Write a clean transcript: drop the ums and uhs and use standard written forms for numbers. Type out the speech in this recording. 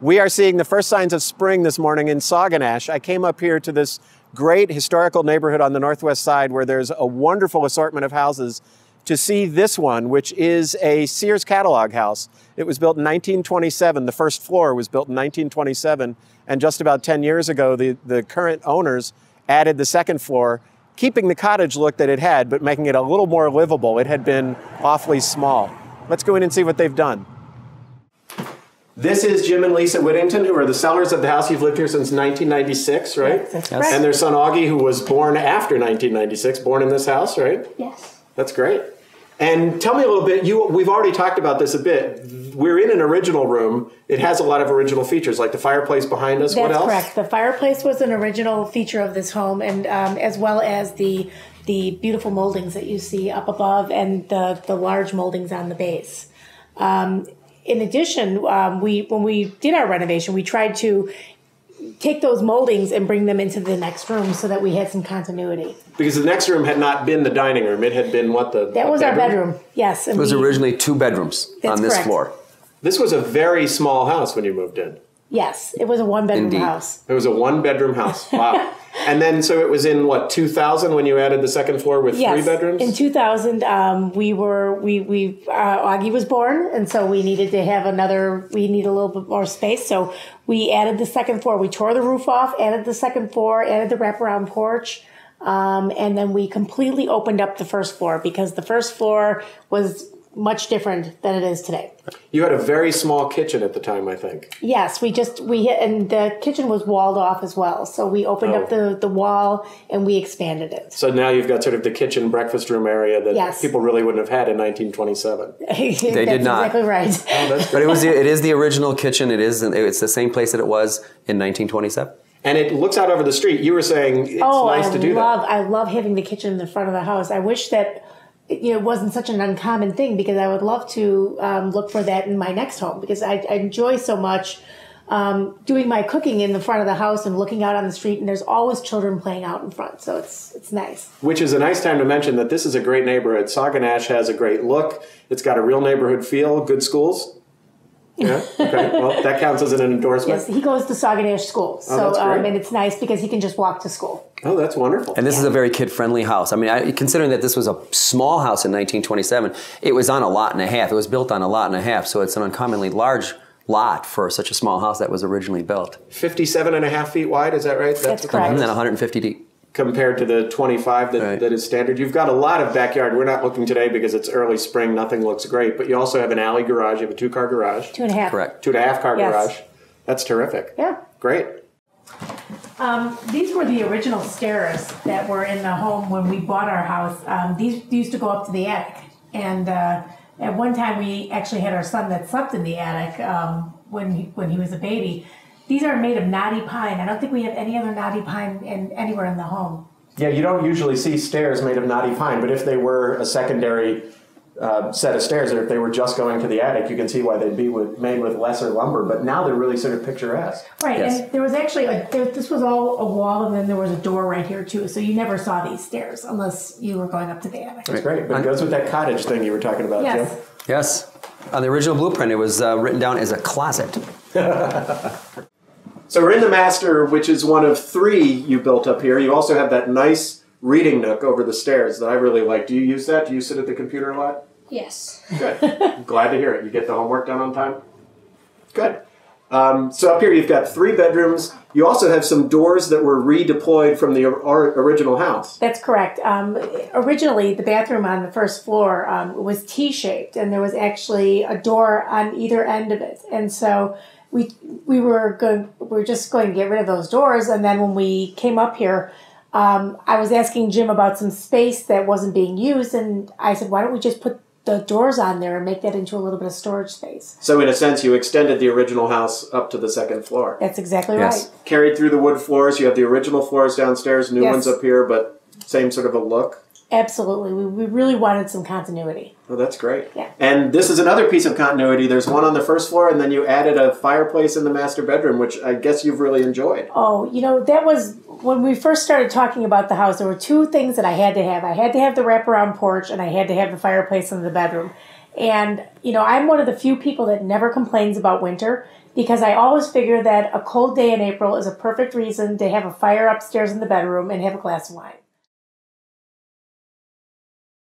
We are seeing the first signs of spring this morning in Sauganash. I came up here to this great historical neighborhood on the northwest side where there's a wonderful assortment of houses to see this one, which is a Sears Catalog house. It was built in 1927. The first floor was built in 1927. And just about 10 years ago, the current owners added the second floor, keeping the cottage look that it had, but making it a little more livable. It had been awfully small. Let's go in and see what they've done. This is Jim and Lisa Whittington, who are the sellers of the house. You've lived here since 1996, right? Yes, that's correct. And their son Augie, who was born after 1996, born in this house, right? Yes. That's great. And tell me a little bit, we've already talked about this a bit. We're in an original room. It has a lot of original features, like the fireplace behind us. What else? That's correct. The fireplace was an original feature of this home, and as well as the beautiful moldings that you see up above and the large moldings on the base. In addition, when we did our renovation, we tried to take those moldings and bring them into the next room so that we had some continuity. Because the next room had not been the dining room. It had been what, that was our bedroom, yes. It was originally 2 bedrooms on this floor. This was a very small house when you moved in. Yes, it was a 1-bedroom house. It was a 1-bedroom house. Wow. And then, so it was in what, 2000 when you added the second floor with 3 bedrooms? In 2000, Augie was born, and so we needed to have we need a little bit more space. So we added the second floor. We tore the roof off, added the second floor, added the wraparound porch, and then we completely opened up the first floor because the first floor was much different than it is today. You had a very small kitchen at the time, I think. Yes, and the kitchen was walled off as well. So we opened up the wall and we expanded it. So now you've got sort of the kitchen breakfast room area that people really wouldn't have had in 1927. They did not. Exactly right. Oh, that's but it is the original kitchen. It's the same place that it was in 1927. And it looks out over the street. You were saying it's nice to do that. I love having the kitchen in the front of the house. I wish that it wasn't such an uncommon thing because I would love to look for that in my next home because I enjoy so much doing my cooking in the front of the house and looking out on the street, and there's always children playing out in front, so it's nice. Which is a nice time to mention that this is a great neighborhood. Sauganash has a great look. It's got a real neighborhood feel, good schools. Yeah. Okay. Well, that counts as an endorsement. Yes, he goes to Sauganash school, so and it's nice because he can just walk to school. Oh, that's wonderful. And this is a very kid-friendly house. I mean, considering that this was a small house in 1927, it was on a lot and a half. It was built on a lot and a half, so it's an uncommonly large lot for such a small house that was originally built. 57.5 feet wide, is that right? That's correct. And then 150 deep. Compared to the 25 that is standard. You've got a lot of backyard. We're not looking today because it's early spring. Nothing looks great. But you also have an alley garage. You have a 2-car garage. 2.5. Correct. 2.5-car garage. That's terrific. Yeah. Great. These were the original stairs that were in the home when we bought our house. These used to go up to the attic. And at one time we actually had our son that slept in the attic when he was a baby. These are made of knotty pine. I don't think we have any other knotty pine anywhere in the home. Yeah, you don't usually see stairs made of knotty pine, but if they were a secondary set of stairs, or if they were just going to the attic, you can see why they'd be made with lesser lumber. But now they're really sort of picturesque. Right, yes. And there was actually, this was all a wall, and then there was a door right here too, so you never saw these stairs unless you were going up to the attic. That's great, but it goes with that cottage thing you were talking about, Jim. Yes. On the original blueprint, it was written down as a closet. So we're in the master, which is one of 3 you built up here. You also have that nice reading nook over the stairs that I really like. Do you use that? Do you sit at the computer a lot? Yes. Good. Glad to hear it. You get the homework done on time? Good. So up here you've got 3 bedrooms. You also have some doors that were redeployed from the original house. That's correct. Originally, the bathroom on the first floor was T-shaped, and there was actually a door on either end of it. And so we were just going to get rid of those doors, and then when we came up here, I was asking Jim about some space that wasn't being used, and I said, why don't we just put the doors on there and make that into a little bit of storage space? So in a sense, you extended the original house up to the 2nd floor. That's exactly right. Carried through the wood floors. You have the original floors downstairs, new ones up here, but same sort of a look. Absolutely. We really wanted some continuity. Oh, that's great. Yeah. And this is another piece of continuity. There's one on the first floor, and then you added a fireplace in the master bedroom, which I guess you've really enjoyed. Oh, that was, when we first started talking about the house, there were 2 things that I had to have. I had to have the wraparound porch, and I had to have the fireplace in the bedroom. And, I'm one of the few people that never complains about winter. because I always figure that a cold day in April is a perfect reason to have a fire upstairs in the bedroom and have a glass of wine.